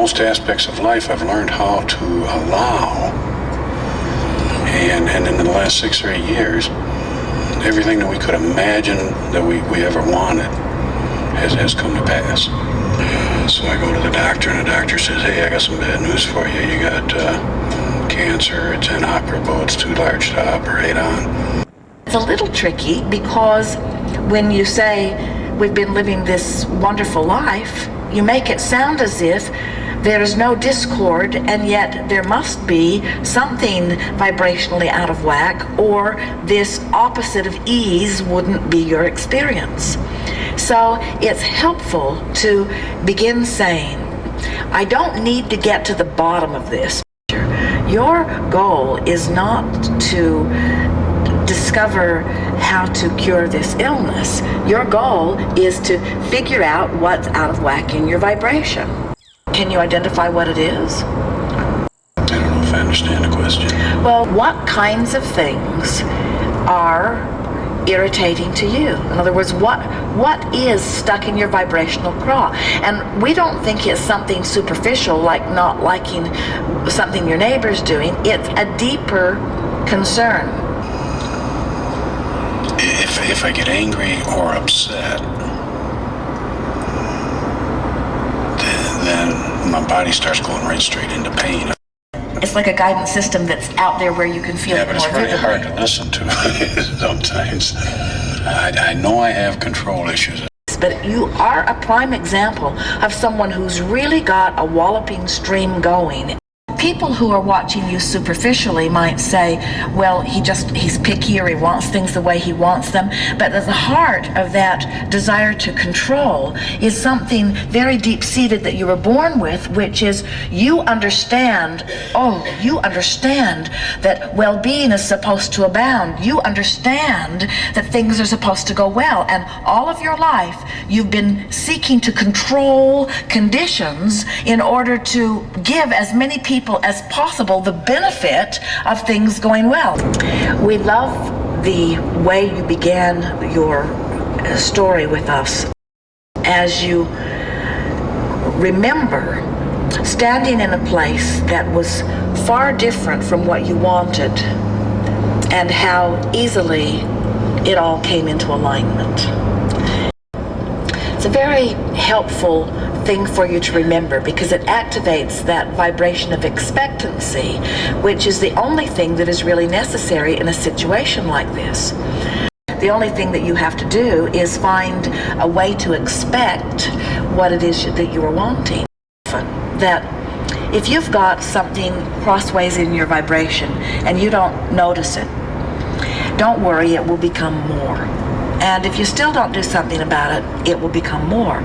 most aspects of life, I've learned how to allow. And in the last 6 or 8 years, everything that we could imagine that we ever wanted has come to pass. So I go to the doctor, and the doctor says, hey, I got some bad news for you. You got cancer, it's inoperable, it's too large to operate on. It's a little tricky because when you say we've been living this wonderful life, you make it sound as if there is no discord, and yet there must be something vibrationally out of whack, or this opposite of ease wouldn't be your experience. So it's helpful to begin saying, I don't need to get to the bottom of this. Your goal is not to discover how to cure this illness. Your goal is to figure out what's out of whack in your vibration. Can you identify what it is? I don't know if I understand the question. Well, what kinds of things are irritating to you? In other words, what is stuck in your vibrational craw? And we don't think it's something superficial, like not liking something your neighbor's doing. It's a deeper concern. If I get angry or upset, then my body starts going right straight into pain. It's like a guidance system that's out there where you can feel it more vividly. Yeah, but it's really hard to listen to sometimes. I know I have control issues. But you are a prime example of someone who's really got a walloping stream going. People who are watching you superficially might say, well, he's picky, or he wants things the way he wants them. But at the heart of that desire to control is something very deep-seated that you were born with, which is you understand that well-being is supposed to abound. You understand that things are supposed to go well. And all of your life, you've been seeking to control conditions in order to give as many people as possible the benefit of things going well. We love the way you began your story with us, as you remember standing in a place that was far different from what you wanted, and how easily it all came into alignment. It's a very helpful thing for you to remember, because it activates that vibration of expectancy, which is the only thing that is really necessary in a situation like this. The only thing that you have to do is find a way to expect what it is that you are wanting. That if you've got something crossways in your vibration and you don't notice it, don't worry, it will become more. And if you still don't do something about it, it will become more.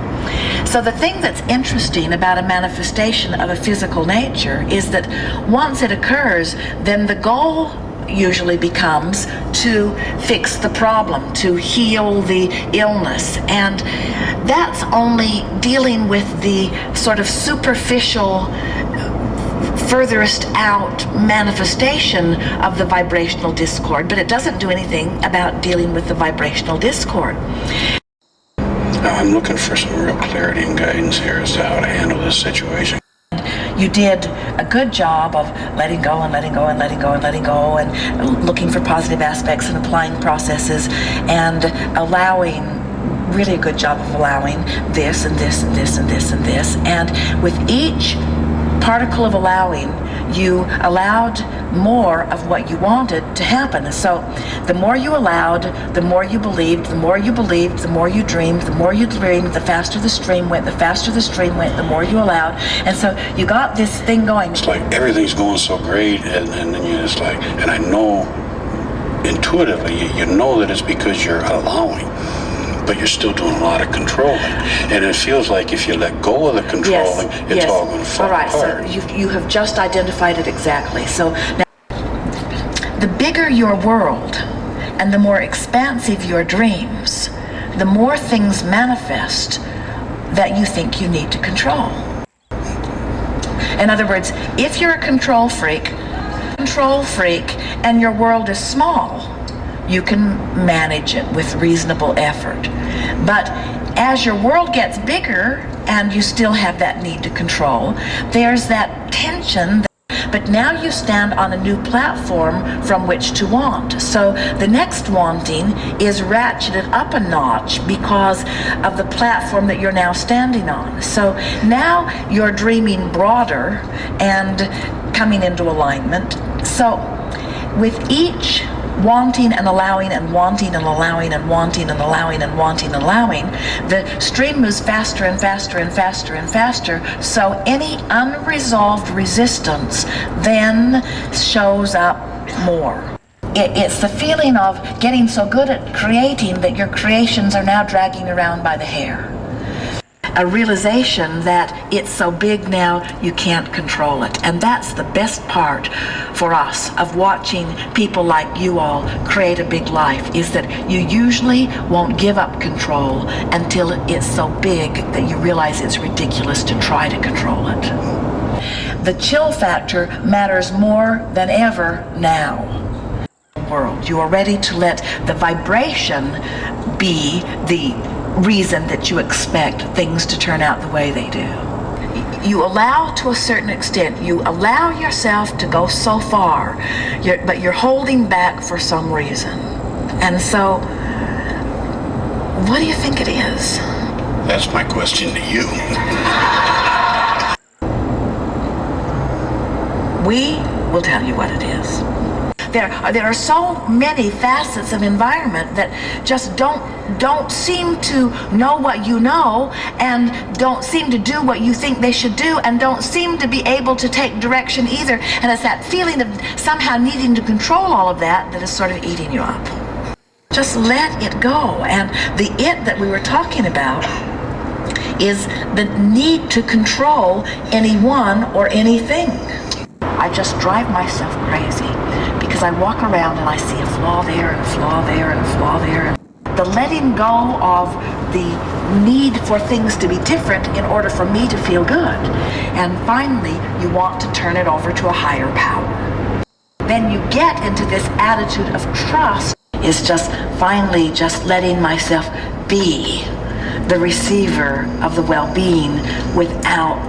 So the thing that's interesting about a manifestation of a physical nature is that once it occurs, then the goal usually becomes to fix the problem, to heal the illness. And that's only dealing with the sort of superficial, furthest out manifestation of the vibrational discord, but it doesn't do anything about dealing with the vibrational discord. I'm looking for some real clarity and guidance here as to how to handle this situation. You did a good job of letting go and letting go and letting go and letting go, and looking for positive aspects and applying processes, and allowing, really a good job of allowing this and this and this and this and this. And with each particle of allowing, you allowed more of what you wanted to happen. And so the more you allowed, the more you believed, the more you believed, the more you dreamed, the more you dreamed, the faster the stream went, the faster the stream went, the more you allowed. And so you got this thing going. It's like everything's going so great, and then you're just like, and I know intuitively, you know that it's because you're allowing, but you're still doing a lot of controlling. And it feels like if you let go of the controlling, it's all going to fall apart. All right, so you have just identified it exactly. So now, the bigger your world and the more expansive your dreams, the more things manifest that you think you need to control. In other words, if you're a control freak, and your world is small, you can manage it with reasonable effort. But as your world gets bigger and you still have that need to control. There's that tension. But now you stand on a new platform from which to want. So the next wanting is ratcheted up a notch because of the platform that you're now standing on. So now you're dreaming broader and coming into alignment. So with each wanting and allowing and wanting and allowing and wanting and allowing and wanting and allowing, the stream moves faster and faster and faster and faster, so any unresolved resistance then shows up more. It's the feeling of getting so good at creating that your creations are now dragging around by the hair. A realization that it's so big now you can't control it. And that's the best part for us of watching people like you all create a big life, is that you usually won't give up control until it's so big that you realize it's ridiculous to try to control it. The chill factor matters more than ever now. World, you are ready to let the vibration be the reason that you expect things to turn out the way they do. You allow to a certain extent, you allow yourself to go so far, but you're holding back for some reason. And so, what do you think it is? That's my question to you. We will tell you what it is. There are so many facets of environment that just don't seem to know what you know, and don't seem to do what you think they should do, and don't seem to be able to take direction either. And it's that feeling of somehow needing to control all of that that is sort of eating you up. Just let it go. And the it that we were talking about is the need to control anyone or anything. I just drive myself crazy because I walk around and I see a flaw there and a flaw there and a flaw there. And the letting go of the need for things to be different in order for me to feel good. And finally, you want to turn it over to a higher power. Then you get into this attitude of trust, is just finally just letting myself be the receiver of the well-being without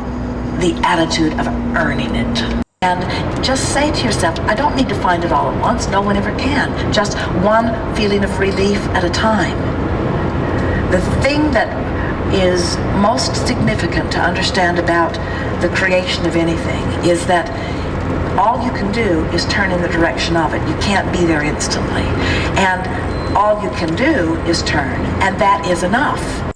the attitude of earning it. And just say to yourself, I don't need to find it all at once. No one ever can. Just one feeling of relief at a time. The thing that is most significant to understand about the creation of anything is that all you can do is turn in the direction of it. You can't be there instantly. And all you can do is turn, and that is enough.